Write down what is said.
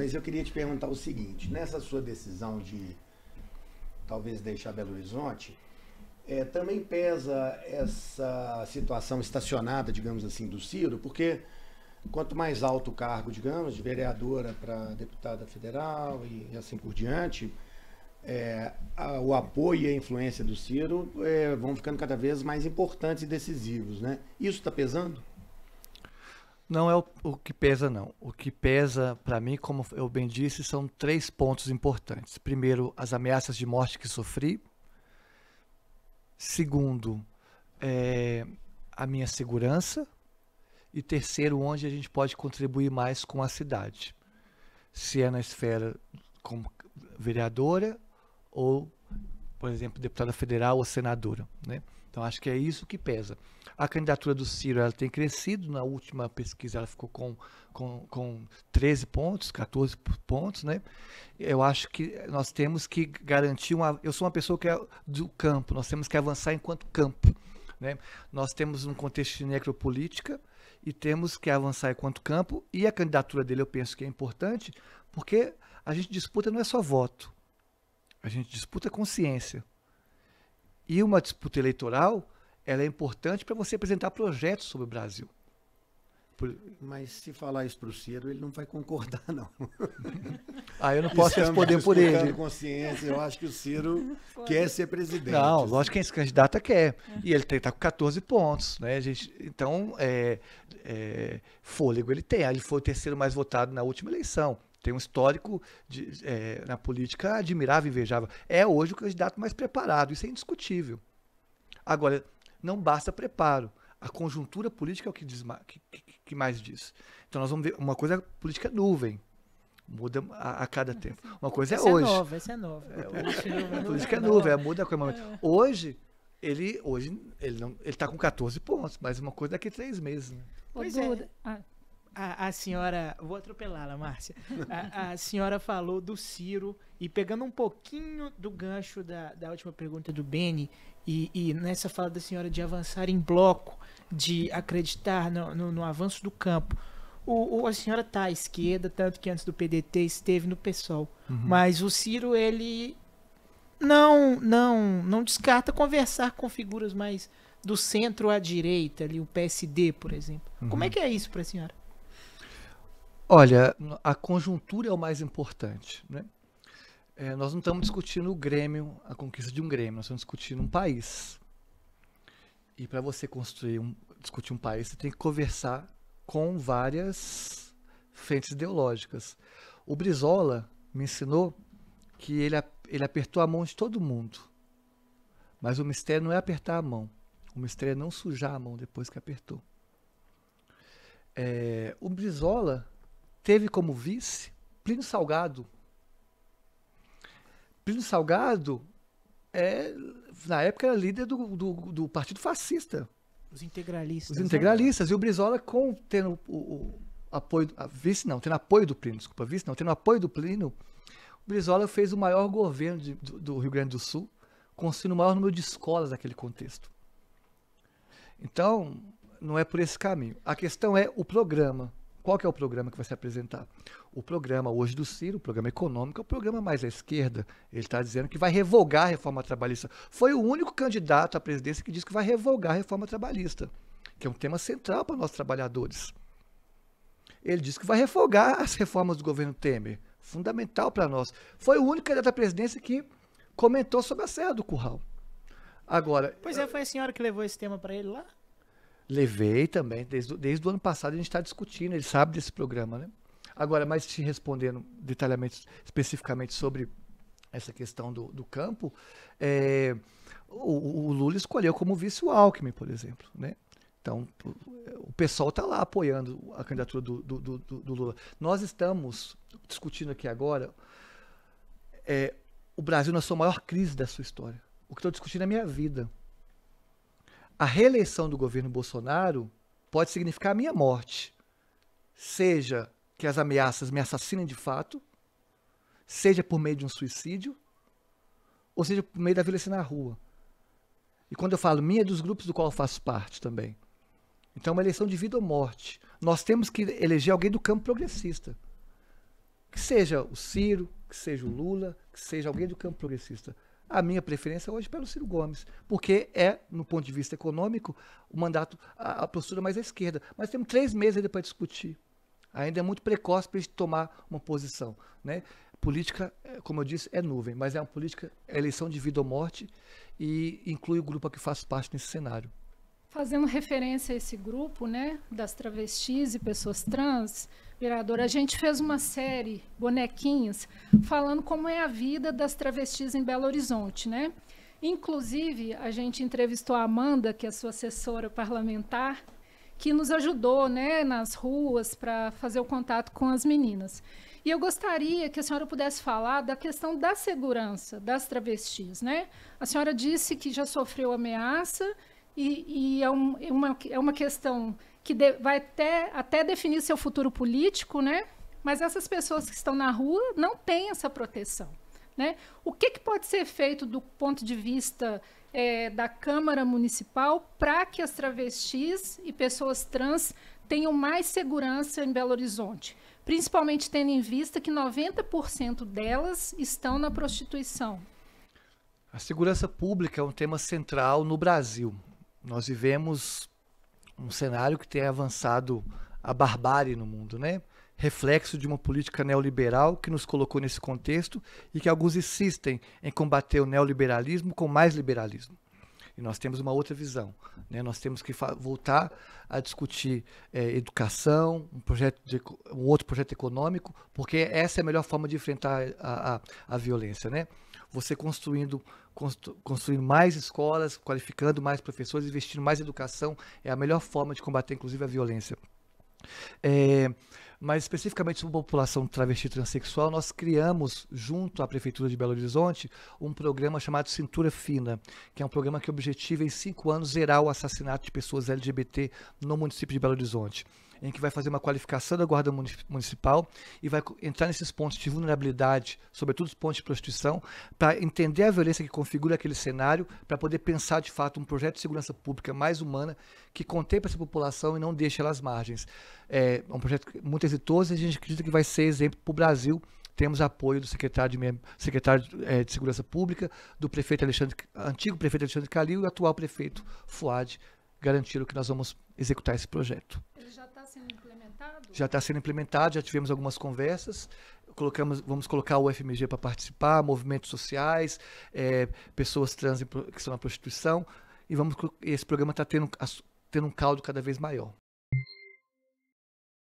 Mas eu queria te perguntar o seguinte, nessa sua decisão de talvez deixar Belo Horizonte, também pesa essa situação estacionada, digamos assim, do Ciro, porque quanto mais alto o cargo, digamos, de vereadora para deputada federal e assim por diante, o apoio e a influência do Ciro vão ficando cada vez mais importantes e decisivos, né? Isso está pesando? Não é o que pesa, não. O que pesa, para mim, como eu bem disse, são 3 pontos importantes. Primeiro, as ameaças de morte que sofri. Segundo, a minha segurança. E terceiro, onde a gente pode contribuir mais com a cidade. Se é na esfera como vereadora ou, por exemplo, deputada federal ou senadora, né? Então, acho que é isso que pesa. A candidatura do Ciro ela tem crescido. Na última pesquisa, ela ficou com 13 pontos, 14 pontos, né? Eu acho que nós temos que garantir Eu sou uma pessoa que é do campo, nós temos que avançar enquanto campo, né? Nós temos um contexto de necropolítica e temos que avançar enquanto campo. E a candidatura dele eu penso que é importante, porque a gente disputa não é só voto, a gente disputa consciência. E uma disputa eleitoral, ela é importante para você apresentar projetos sobre o Brasil. Mas se falar isso para o Ciro, ele não vai concordar, não. Eu não posso responder por ele. Consciência, eu acho que o Ciro quer ser presidente. Não, lógico que esse candidato quer. E ele está com 14 pontos, né, gente? Então, fôlego ele tem. Ele foi o terceiro mais votado na última eleição. Tem um histórico na política admirável e invejável. É hoje o candidato mais preparado, isso é indiscutível. Agora, não basta preparo. A conjuntura política é o que mais diz. Então nós vamos ver, uma coisa é a política nuvem, muda a cada tempo. Uma coisa essa é hoje. Essa é nova. A política é nuvem, muda a coisa. Hoje, ele está com 14 pontos, mas uma coisa daqui a 3 meses. Né? Pois é. A senhora, vou atropelá-la, Márcia. A senhora falou do Ciro e pegando um pouquinho do gancho da última pergunta do Beni e nessa fala da senhora de avançar em bloco, de acreditar no avanço do campo. A senhora está à esquerda, tanto que antes do PDT esteve no PSOL. Mas o Ciro, ele não descarta conversar com figuras mais do centro à direita, ali, o PSD, por exemplo. Como é que é isso para a senhora? Olha, a conjuntura é o mais importante, né? Nós não estamos discutindo o Grêmio, a conquista de um Grêmio, nós estamos discutindo um país. E para você discutir um país, você tem que conversar com várias frentes ideológicas. O Brizola me ensinou que ele apertou a mão de todo mundo. Mas o mistério não é apertar a mão. O mistério é não sujar a mão depois que apertou. O Brizola teve como vice Plínio Salgado. Plínio Salgado, na época, era líder do Partido Fascista. Os integralistas. Os integralistas. E o Brizola, tendo o apoio... Tendo apoio do Plínio, desculpa. Tendo apoio do Plínio, o Brizola fez o maior governo do Rio Grande do Sul, construindo o maior número de escolas naquele contexto. Então, não é por esse caminho. A questão é o programa. Qual que é o programa que vai se apresentar? O programa hoje do Ciro, o programa econômico, é o programa mais à esquerda. Ele está dizendo que vai revogar a reforma trabalhista. Foi o único candidato à presidência que disse que vai revogar a reforma trabalhista, que é um tema central para nós trabalhadores. Ele disse que vai revogar as reformas do governo Temer, fundamental para nós. Foi o único candidato à presidência que comentou sobre a Serra do Curral. Agora, pois foi a senhora que levou esse tema para ele lá? Levei também, desde o ano passado a gente está discutindo, ele sabe desse programa, né? Agora, mas te respondendo detalhadamente, especificamente sobre essa questão do campo, o Lula escolheu como vice o Alckmin, por exemplo, né? Então, o pessoal está lá apoiando a candidatura do Lula. Nós estamos discutindo aqui agora o Brasil na sua maior crise da sua história. O que estou discutindo é a minha vida. A reeleição do governo Bolsonaro pode significar a minha morte. Seja que as ameaças me assassinem de fato, seja por meio de um suicídio, ou seja por meio da violência na rua. E quando eu falo minha, é dos grupos do qual eu faço parte também. Então é uma eleição de vida ou morte. Nós temos que eleger alguém do campo progressista. Que seja o Ciro, que seja o Lula, que seja alguém do campo progressista. A minha preferência hoje é pelo Ciro Gomes, porque é, no ponto de vista econômico, o mandato, a postura mais à esquerda. Mas temos 3 meses ainda para discutir. Ainda é muito precoce para a gente tomar uma posição, né? Política, como eu disse, é nuvem, mas é uma política, é eleição de vida ou morte e inclui o grupo a que faz parte nesse cenário. Fazendo referência a esse grupo, né, das travestis e pessoas trans, vereador, a gente fez uma série, Bonequinhos, falando como é a vida das travestis em Belo Horizonte, né? Inclusive, a gente entrevistou a Amanda, que é a sua assessora parlamentar, que nos ajudou, né, nas ruas para fazer o contato com as meninas. E eu gostaria que a senhora pudesse falar da questão da segurança das travestis, né? A senhora disse que já sofreu ameaça e é uma questão que vai até definir seu futuro político, né? Mas essas pessoas que estão na rua não têm essa proteção, né? O que pode ser feito do ponto de vista da Câmara Municipal para que as travestis e pessoas trans tenham mais segurança em Belo Horizonte? Principalmente tendo em vista que 90% delas estão na prostituição. A segurança pública é um tema central no Brasil. Nós vivemos um cenário que tem avançado a barbárie no mundo, né? Reflexo de uma política neoliberal que nos colocou nesse contexto e que alguns insistem em combater o neoliberalismo com mais liberalismo. E nós temos uma outra visão, né? Nós temos que voltar a discutir educação, um outro projeto econômico, porque essa é a melhor forma de enfrentar a violência, né? Você construindo mais escolas, qualificando mais professores, investindo mais em educação, é a melhor forma de combater, inclusive, a violência. Mas especificamente sobre a população travesti transexual, nós criamos, junto à Prefeitura de Belo Horizonte, um programa chamado Cintura Fina, que é um programa que objetiva em 5 anos zerar o assassinato de pessoas LGBT no município de Belo Horizonte, em que vai fazer uma qualificação da Guarda Municipal e vai entrar nesses pontos de vulnerabilidade, sobretudo os pontos de prostituição, para entender a violência que configura aquele cenário, para poder pensar de fato um projeto de segurança pública mais humana que contemple essa população e não deixe ela às margens. É um projeto muito exitoso e a gente acredita que vai ser exemplo para o Brasil. Temos apoio do secretário de Segurança Pública, do antigo prefeito Alexandre Calil e o atual prefeito Fuad, garantiram que nós vamos executar esse projeto. Ele já está sendo implementado? Já está sendo implementado, já tivemos algumas conversas, vamos colocar o UFMG para participar, movimentos sociais, pessoas trans que estão na prostituição, e esse programa está tendo um caldo cada vez maior.